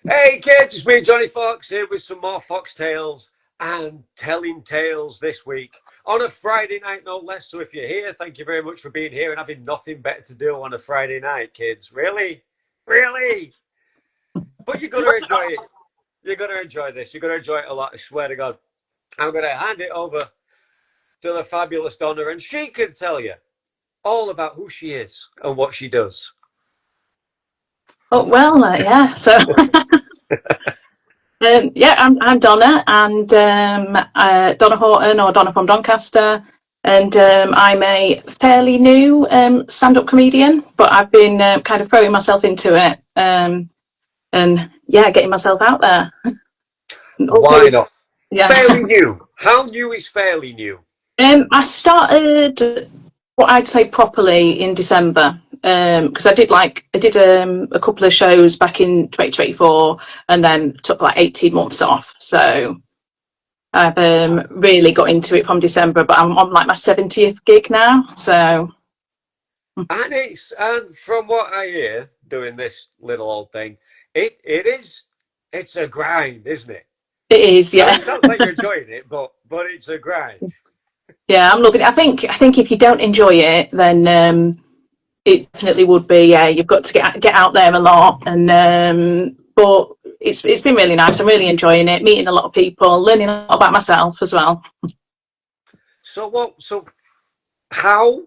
Hey kids, it's me, Johnny Fox, here with some more Fox Tales and telling tales this week on a Friday night, no less. So if you're here, thank you very much for being here and having nothing better to do on a Friday night, kids. Really? Really? But you're going to enjoy it. You're going to enjoy this. You're going to enjoy it a lot, I swear to God. I'm going to hand it over to the fabulous Donna, and she can tell you all about who she is and what she does. Oh well, yeah. So yeah, I'm Donna, and Donna Horton or Donna from Doncaster, and I'm a fairly new stand-up comedian, but I've been kind of throwing myself into it, and yeah, getting myself out there. And also, Why not? yeah, Fairly new. How new is fairly new? I started what I'd say properly in December. Because I did a couple of shows back in 2024 and then took like 18 months off. So I've really got into it from December, but I'm on like my 70th gig now. So And from what I hear doing this little old thing, it's a grind, isn't it? it is, I mean, yeah. it sounds like you're enjoying it, but it's a grind. Yeah, I'm loving it. I think if you don't enjoy it, then it definitely would be. Yeah, you've got to get out there a lot, and but it's been really nice. I'm really enjoying it, meeting a lot of people, learning a lot about myself as well. So what? So how?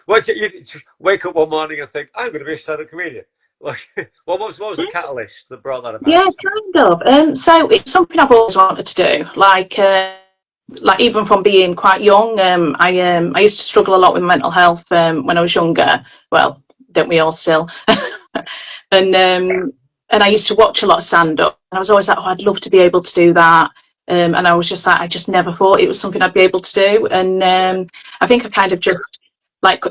What you wake up one morning and think I'm going to be a stand-up comedian? Like, what was the catalyst that brought that Yeah, about? kind of. So it's something I've always wanted to do. Like even from being quite young, I used to struggle a lot with mental health when I was younger. Well, don't we all still? and and I used to watch a lot of stand up. And I was always like, oh, I'd love to be able to do that. And I was just like, I just never thought it was something I'd be able to do. And I think I kind of just like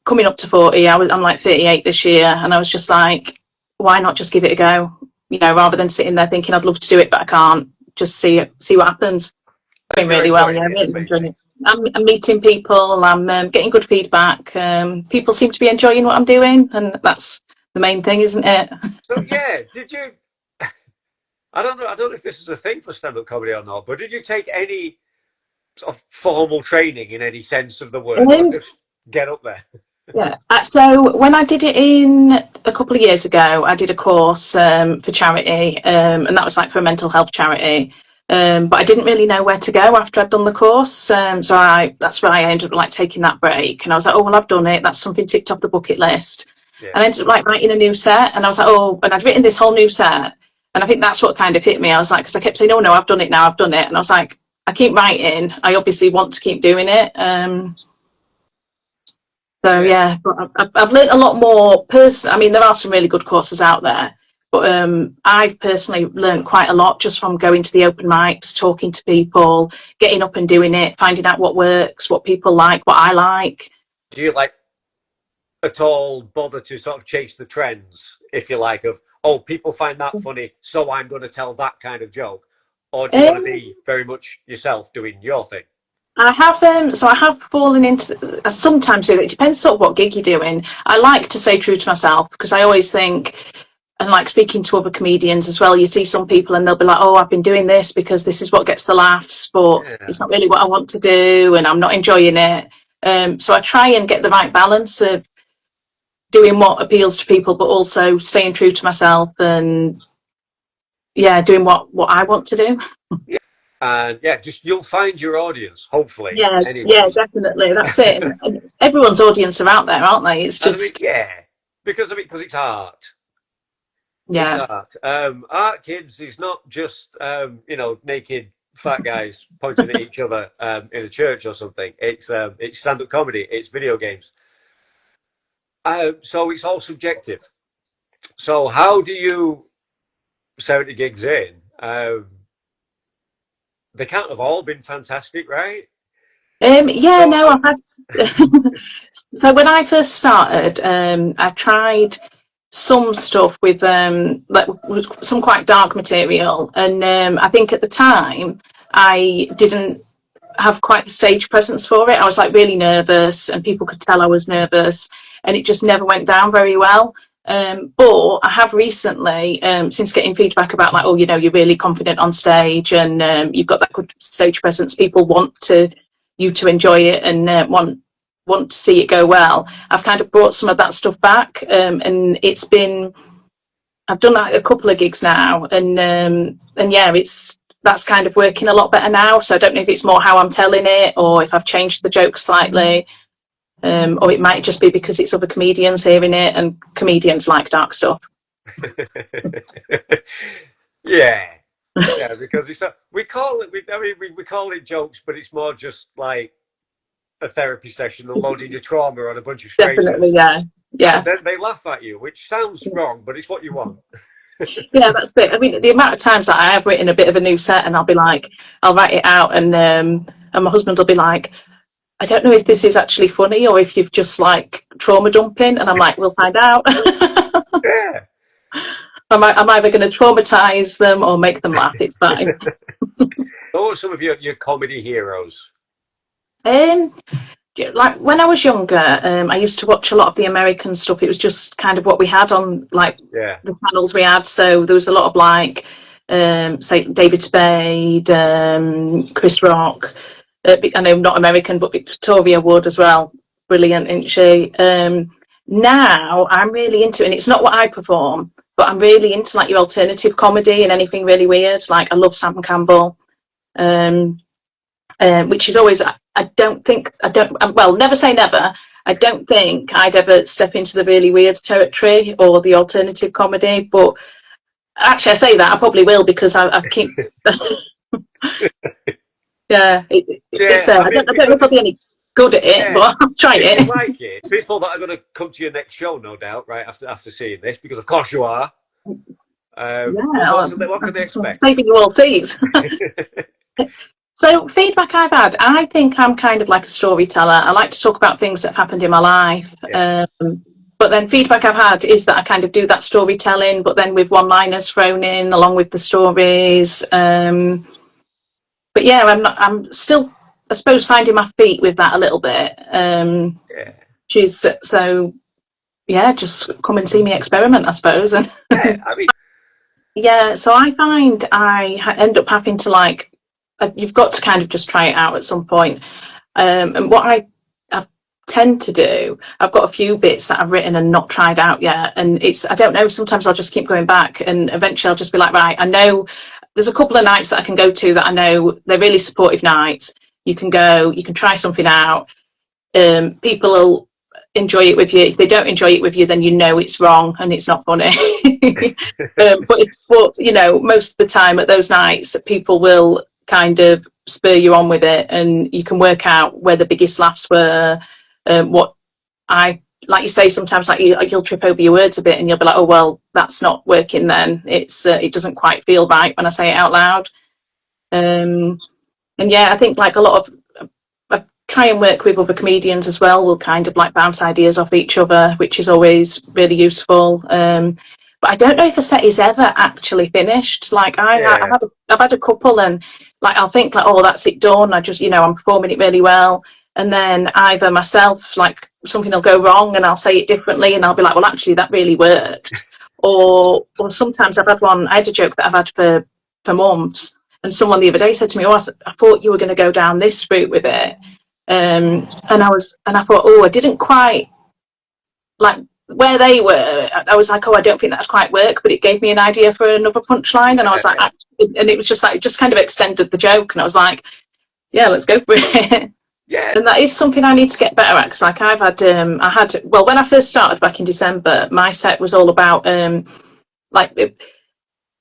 coming up to 40. I'm like 38 this year, and I was just like, why not just give it a go? You know, rather than sitting there thinking I'd love to do it but I can't. Just see what happens. Going You're really well, yeah. enjoying I'm it, is really the main enjoying thing. it. I'm meeting people. I'm getting good feedback. People seem to be enjoying what I'm doing, and that's the main thing, isn't it? So yeah, did you? I don't know. I don't know if this is a thing for stand-up comedy or not, but did you take any sort of formal training in any sense of the word, or Um, just get up there? yeah. So when I did it in a couple of years ago, I did a course for charity, and that was like for a mental health charity. But I didn't really know where to go after I'd done the course. So that's why I ended up like taking that break. And I was like, oh well, I've done it. That's something ticked off the bucket list. Yeah. And I ended up like writing a new set. And I was like, oh, and I'd written this whole new set. And I think that's what kind of hit me. I was like, because I kept saying, oh no, I've done it now, I've done it. And I was like, I keep writing. I obviously want to keep doing it. So Yeah. yeah, but I've learned a lot more. I mean, there are some really good courses out there, but I've personally learned quite a lot just from going to the open mics, talking to people, getting up and doing it, finding out what works, what people like, what I like. Do you like at all bother to sort of chase the trends, if you like, of oh, people find that funny, so I'm going to tell that kind of joke, or do you want to Um, be very much yourself doing your thing? I have fallen into. I sometimes do. It depends sort of what gig you're doing. I like to stay true to myself because I always think, and like speaking to other comedians as well, you see some people and they'll be like, oh, I've been doing this because this is what gets the laughs, but Yeah. it's not really what I want to do and I'm not enjoying it. So I try and get the right balance of doing what appeals to people, but also staying true to myself and yeah, doing what I want to do. Yeah. And yeah, just you'll find your audience, hopefully. Yeah, yeah, Anyway. definitely. That's it. And everyone's audience are out there, aren't they? It's And I mean, just, yeah, because it's art. It's yeah. art. Art, kids, is not just naked fat guys pointing at each other in a church or something. It's stand-up comedy. It's video games. So it's all subjective. So how do you 70 gigs in? They can't have all been fantastic, right? Yeah, So no, I've had. So when I first started, I tried some stuff with with some quite dark material, and I think at the time I didn't have quite the stage presence for it. I was like really nervous, and people could tell I was nervous, and it just never went down very well. But I have recently, since getting feedback about like, oh, you're really confident on stage and you've got that good stage presence, people want you to enjoy it and want to see it go well. I've kind of brought some of that stuff back, and I've done like a couple of gigs now, and yeah, that's kind of working a lot better now. So I don't know if it's more how I'm telling it or if I've changed the joke slightly. Or it might just be because it's other comedians hearing it, and comedians like dark stuff. Yeah, because we call it. We call it jokes, but it's more just like a therapy session, unloading your trauma on a bunch of Definitely, strangers. yeah. And then they laugh at you, which sounds wrong, but it's what you want. Yeah, that's it. I mean, the amount of times that I have written a bit of a new set, and I'll write it out, and my husband will be like, I don't know if this is actually funny or if you've just like trauma dumping, and I'm like, we'll find out. Yeah. I'm either going to traumatize them or make them laugh. It's fine. What are some of your comedy heroes? Um, like when I was younger, I used to watch a lot of the American stuff. It was just kind of what we had on like Yeah. the channels we had. So there was a lot of like, say David Spade, Chris Rock. I know not American, but Victoria Wood as well. Brilliant, isn't she? Now I'm really into it, and it's not what I perform, but I'm really into like your alternative comedy and anything really weird. Like I love Sam Campbell. Which is always, well, never say never. I don't think I'd ever step into the really weird territory or the alternative comedy, but actually I say that I probably will because I keep, yeah, I don't know if I'll be any good at it, but I'll try if it. you like it, people that are going to come to your next show, no doubt, right after seeing this, because of course you are. What can they expect? Saving you all seats. So feedback I've had, I think I'm kind of like a storyteller. I like to talk about things that have happened in my life. Yeah. But then feedback I've had is that I kind of do that storytelling, but then with one-liners thrown in along with the stories. But yeah, I'm still, I suppose, finding my feet with that a little bit. So yeah, just come and see me experiment, I suppose. And Yeah, I mean, yeah, so I find I end up having to like, you've got to kind of just try it out at some point. And what I tend to do, I've got a few bits that I've written and not tried out yet. And I don't know, sometimes I'll just keep going back and eventually I'll just be like, right, I know there's a couple of nights that I can go to that I know they're really supportive nights. You can go, you can try something out. People will enjoy it with you. If they don't enjoy it with you, then you know it's wrong and it's not funny. But most of the time at those nights, people will kind of spur you on with it, and you can work out where the biggest laughs were. What I like you say sometimes, like you'll trip over your words a bit, and you'll be like, oh well, that's not working. Then it doesn't quite feel right when I say it out loud. And yeah, I think like a lot of try and work with other comedians as well. We'll kind of like bounce ideas off each other, which is always really useful. But I don't know if a set is ever actually finished. Like I've had a couple, and like I'll think like, oh, that's it done. I just I'm performing it really well, and then either myself like something will go wrong, and I'll say it differently, and I'll be like, well, actually that really worked. Or sometimes I had a joke that I've had for months, and someone the other day said to me, oh, I thought you were going to go down this route with it. And I thought, oh, I didn't quite like where they were. I was like, oh, I don't think that'd quite work, but it gave me an idea for another punchline, and I was like, and it was just like, it just kind of extended the joke, and I was like, yeah, let's go for it. Yeah. And that is something I need to get better at, because like well, when I first started back in December, my set was all about like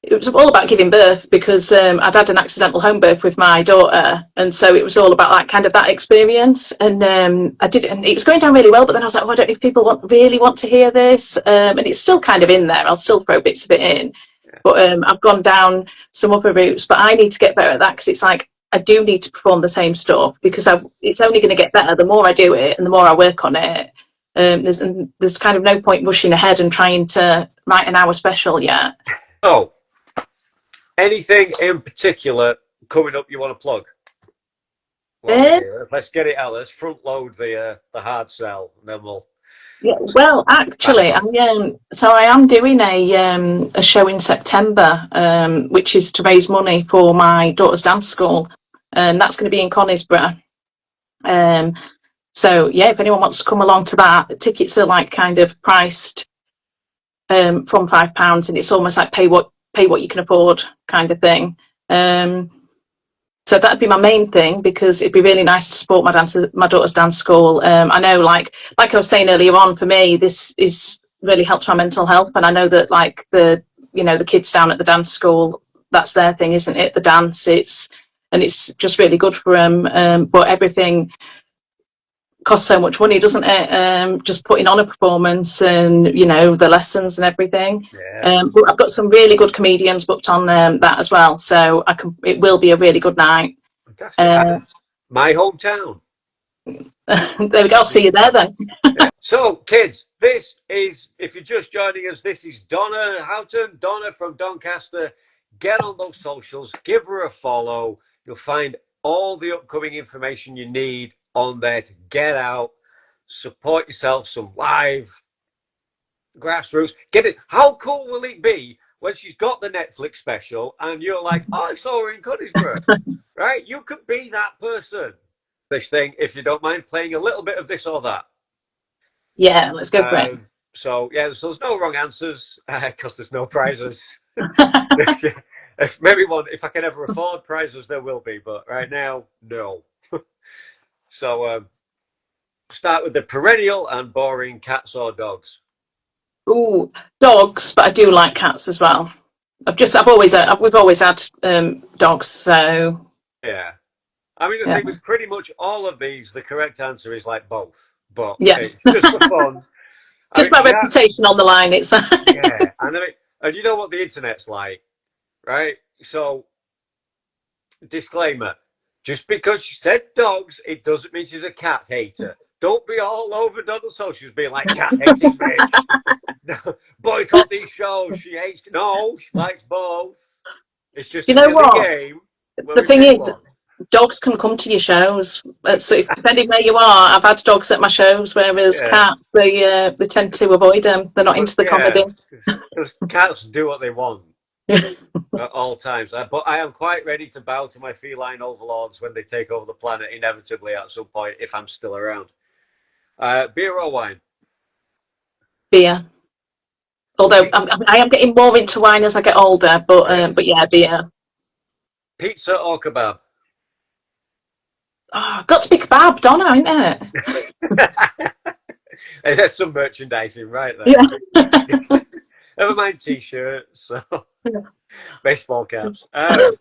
it was all about giving birth, because I'd had an accidental home birth with my daughter, and so it was all about like kind of that experience. And I did it, and it was going down really well. But then I was like, oh, I don't know if people really want to hear this, and it's still kind of in there. I'll still throw bits of it in, but I've gone down some other routes. But I need to get better at that, because it's like I do need to perform the same stuff, because it's only going to get better the more I do it and the more I work on it. There's kind of no point rushing ahead and trying to write an hour special yet. Oh. Anything in particular coming up you want to plug? Well, let's get it out. Let's front load the hard sell, and then we'll. Yeah, well, actually, Bang. so I am doing a show in September, which is to raise money for my daughter's dance school, and that's going to be in Conisbrough. Um, so yeah, if anyone wants to come along to that, the tickets are like kind of priced from £5, and it's almost like pay what you can afford kind of thing. Um, so that'd be my main thing because it'd be really nice to support my daughter's dance school. I know, like I was saying earlier on, for me, this is really helps my mental health, and I know that like the kids down at the dance school, that's their thing, isn't it? The dance, it's just really good for them. But everything costs so much money, doesn't it? Just putting on a performance and the lessons and everything. Yeah, But I've got some really good comedians booked on that as well, so it will be a really good night. fantastic. Uh, And my hometown. there we go. I'll see you there then. Yeah. So, kids, this is, if you're just joining us, this is Donna Houghton, Donna from Doncaster. Get on those socials, give her a follow. You'll find all the upcoming information you need on there to get out, support yourself, some live grassroots. Get it. How cool will it be when she's got the Netflix special and you're like, oh, I saw her in Cuddisborough, right? You could be that person. This thing, if you don't mind playing a little bit of this or that. Yeah, let's go for it. So yeah, so there's no wrong answers because there's no prizes. If maybe one, if I can ever afford prizes, there will be, but right now, no. So start with the perennial and boring cats or dogs. Ooh, dogs, but I do like cats as well. We've always had dogs, so Yeah, I mean the yeah, thing with pretty much all of these, the correct answer is like both, but yeah. it's just for fun. I Just mean, my reputation on the line. It's yeah, and you know what the internet's like, right? So disclaimer: just because she said dogs, it doesn't mean she's a cat hater. Don't be all over Donald socials being like cat hating bitch. Boycott these shows. She hates. No, she likes both. It's just you a know silly what? game where The we thing pick is, one. dogs can come to your shows. So depending where you are, I've had dogs at my shows, whereas Yeah. cats they tend to avoid them. They're not Well, into the yeah, comedy. because cats do what they want at all times. But I am quite ready to bow to my feline overlords when they take over the planet inevitably at some point if I'm still around. Beer or wine? Beer. Although Pizza, I am getting more into wine as I get older, but yeah, beer. pizza or kebab? Oh, got to be kebab, Donna, ain't it? There's some merchandising right there. Yeah. Never mind t-shirts, so baseball caps. Bath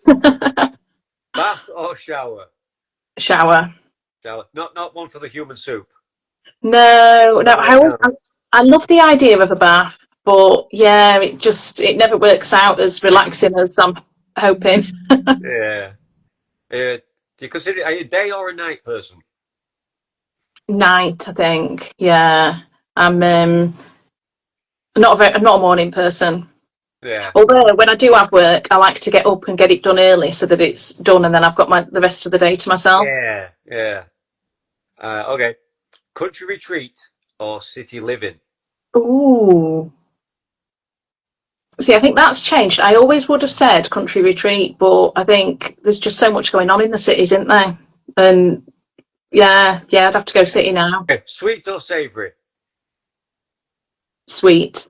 or shower? Shower. Shower. Not one for the human soup. No, no. Oh no. I love the idea of a bath, but yeah, it never works out as relaxing as I'm hoping. Yeah. Do you consider are you a day or a night person? Night, I think. Yeah, I'm not a morning person. Yeah. Although when I do have work, I like to get up and get it done early so that it's done, and then I've got the rest of the day to myself. Yeah. Yeah. Okay. Country retreat or city living? Ooh. See, I think that's changed. I always would have said country retreat, but I think there's just so much going on in the cities, isn't there? And yeah, I'd have to go city now. Okay. Sweet or savoury? Sweet.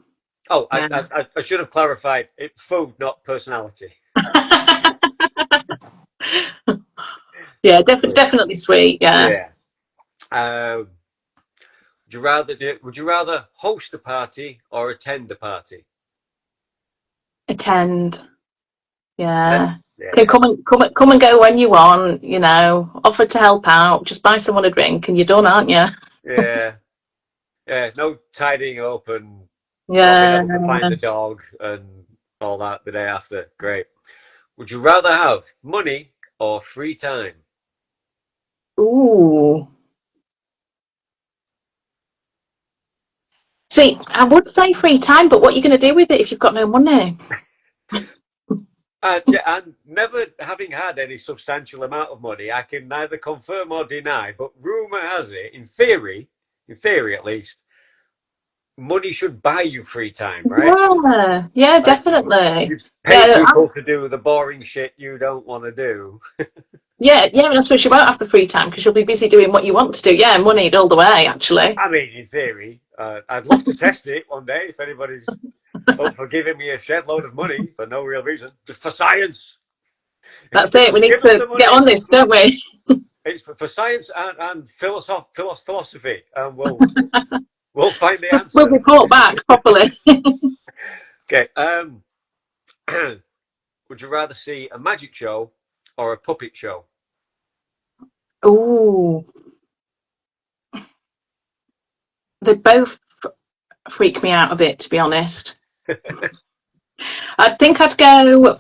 Oh, Yeah. I should have clarified. It food, not personality. Yeah, definitely sweet. Yeah. Yeah. Would you rather host a party or attend a party? Attend. Yeah. Yeah. Can Yeah. come and go when you want, offer to help out, just buy someone a drink and you're done, aren't you? Yeah. Yeah. No tidying up and not being Yeah. able to find the dog and all that the day after. Great. Would you rather have money or free time? Ooh. See, I would say free time, but what are you going to do with it if you've got no money? And yeah, and never having had any substantial amount of money, I can neither confirm or deny. But rumor has it, in theory at least, money should buy you free time, right? Yeah, yeah, Like definitely. you pay Yeah, people to do the boring shit you don't want to do. yeah, yeah. I suppose you won't have the free time because you'll be busy doing what you want to do. Yeah, moneyed all the way, actually. I mean, in theory, I'd love to test it one day if anybody's up for giving me a shed load of money for no real reason, just for science. That's it. We need Give us to the get money. on this, don't we? It's for science and philosophy, and we'll find the We'll answer. report back properly. Okay. Would you rather see a magic show or a puppet show? Ooh, they both freak me out a bit, to be honest. I think I'd go.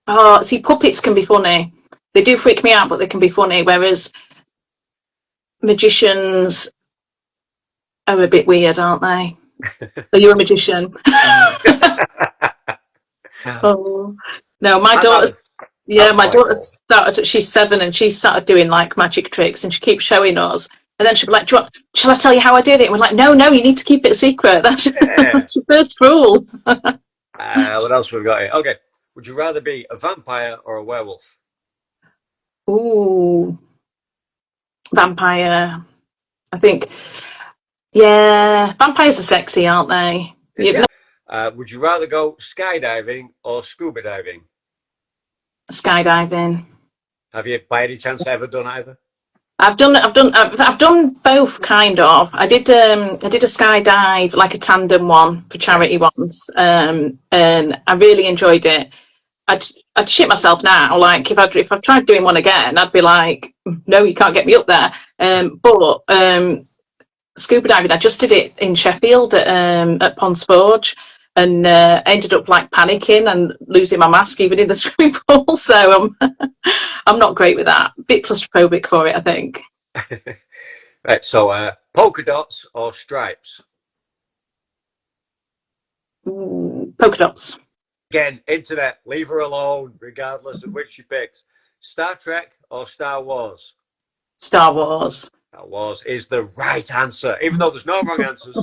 Oh, see, puppets can be funny. They do freak me out, but they can be funny. Whereas magicians are a bit weird, aren't they? Are you a magician? Oh no, my I'd daughter's rather. yeah, That's my quite daughter cool. started. She's 7, and she started doing like magic tricks, and she keeps showing us. And then she'll be like, "Shall I tell you how I did it?" And we're like, "No, no, you need to keep it a secret. That's, Yeah. that's your first rule." What else we've got here? Okay. Would you rather be a vampire or a werewolf? Ooh, vampire. I think, yeah, vampires are sexy, aren't they? You Yeah. know, Would you rather go skydiving or scuba diving? skydiving. Have you, by any chance, ever done either? I've done both kind of. I did a skydive, like a tandem one for Yeah. charity once, and I really enjoyed it. I'd I'd shit myself now. Like if I tried doing one again, I'd be like, no, you can't get me up there. But scuba diving, I just did it in Sheffield at Ponsforge, and ended up like panicking and losing my mask even in the swimming pool. So I'm not great with that. A bit claustrophobic for it, I think. Right. So, polka dots or stripes? Polka dots. Again, internet, leave her alone, regardless of which she picks. Star Trek or Star Wars? Star Wars. Star Wars is the right answer, even though there's no wrong answers.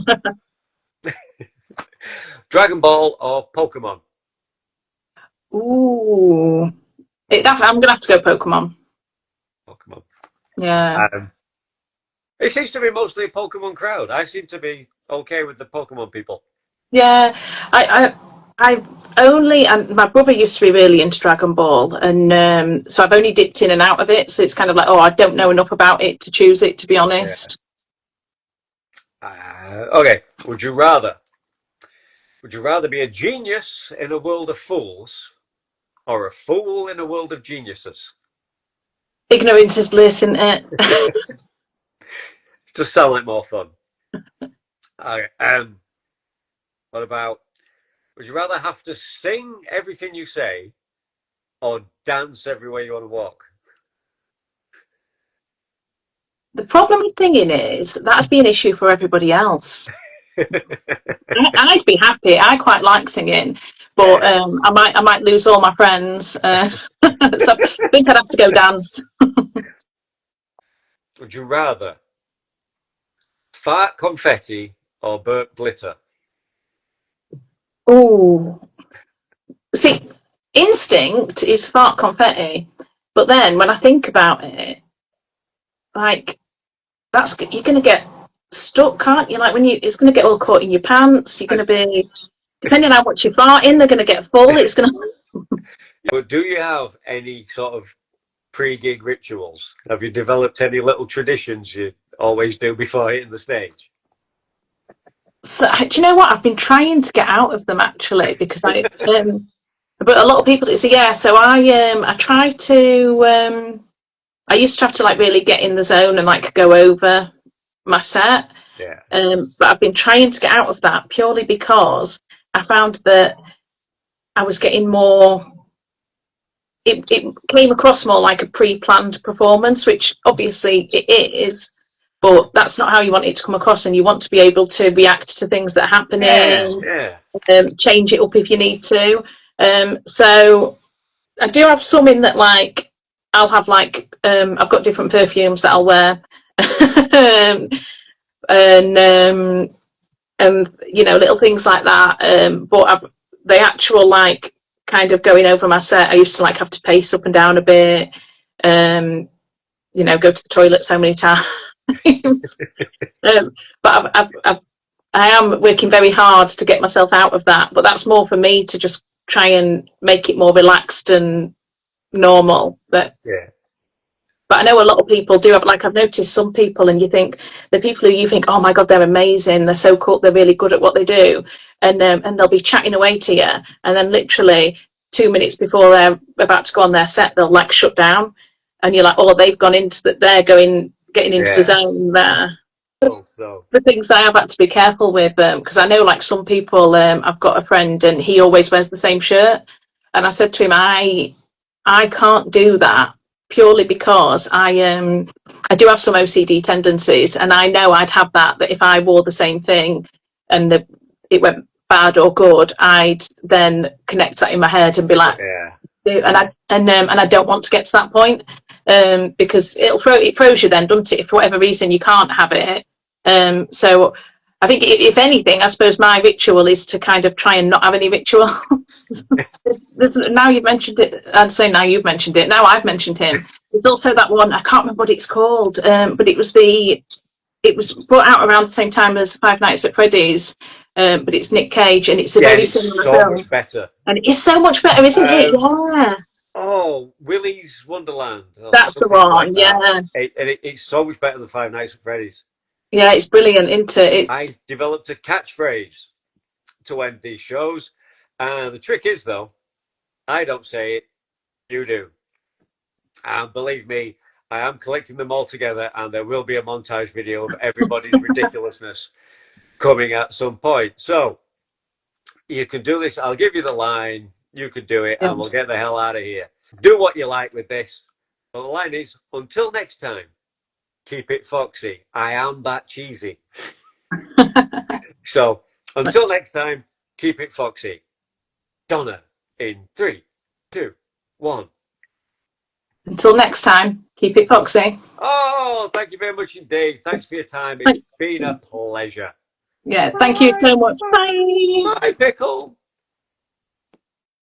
Dragon Ball or Pokemon? Ooh, I'm gonna have to go Pokemon. Pokemon. Yeah, Um, it seems to be mostly a Pokemon crowd. I seem to be okay with the Pokemon people. yeah. I only and my brother used to be really into Dragon Ball, and so I've only dipped in and out of it. So it's kind of like, oh, I don't know enough about it to choose it, to be Yeah. honest. Okay. Would you rather be a genius in a world of fools or a fool in a world of geniuses? Ignorance is bliss, isn't it? Just sound like more fun. Okay. What about? Would you rather have to sing everything you say or dance everywhere you want to walk? The problem with singing is that'd be an issue for everybody else. I'd be happy. I quite like singing, but Yeah. I might lose all my friends. So I think I'd have to go dance. Would you rather fart confetti or burp glitter? Ooh, see, instinct is fart confetti, but then when I think about it, like that's you're going to get stuck, can't you? Like when it's going to get all caught in your pants. You're going to be depending on how much you fart in, they're going to get full. It's going to. But do you have any sort of pre-gig rituals? Have you developed any little traditions you always do before hitting the stage? So, do you know what? I've been trying to get out of them actually because but a lot of people. So yeah, so I try to. I used to have to like really get in the zone and like go over my set. Yeah. But I've been trying to get out of that purely because I found that I was getting more. It came across more like a pre-planned performance, which obviously it is, but that's not how you want it to come across. And you want to be able to react to things that are Yeah. happening, Yeah. change it up if you need to. So I do have some in that like I'll have like I've got different perfumes that I'll wear. And and little things like that. But the actual like kind of going over my set, I used to like have to pace up and down a bit. Go to the toilet so many times. But I am working very hard to get myself out of that. But that's more for me to just try and make it more relaxed and normal. But I know a lot of people do have, like I've noticed some people, and you think the people who you think, oh my god, they're amazing, they're so cool, they're really good at what they do, and they'll be chatting away to you, and then literally 2 minutes before they're about to go on their set, they'll like shut down, and you're like, oh, they've gone into that, they're getting into the zone there. So The things I have had to be careful with, because I know like some people, I've got a friend and he always wears the same shirt, and I said to him, I can't do that purely because I do have some OCD tendencies, and I know I'd have that if I wore the same thing and it went bad or good, I'd then connect that in my head and be like, and I don't want to get to that point, because it throws you then, doesn't it? If for whatever reason you can't have it. So I think if anything, I suppose my ritual is to kind of try and not have any ritual. Now you've mentioned it. I'd say now you've mentioned it. Now I've mentioned him. There's also that one, I can't remember what it's called, but it was brought out around the same time as Five Nights at Freddy's, but it's Nick Cage, and it's a very similar film. Much better. And it's so much better, isn't it? Yeah. Oh, Willy's Wonderland. That's the one, like it's so much better than Five Nights at Freddy's. Yeah, it's brilliant, isn't it? I developed a catchphrase to end these shows. The trick is, though, I don't say it, you do. And believe me, I am collecting them all together, and there will be a montage video of everybody's ridiculousness coming at some point. So you can do this. I'll give you the line. You can do it, and we'll get the hell out of here. Do what you like with this. But the line is, until next time, keep it foxy. I am that cheesy. So until next time, keep it foxy. Donna, in 3, 2, 1. Until next time, keep it foxy. Oh, thank you very much indeed. Thanks for your time. It's been a pleasure. Yeah, thank you so much. Bye. Bye, Pickle.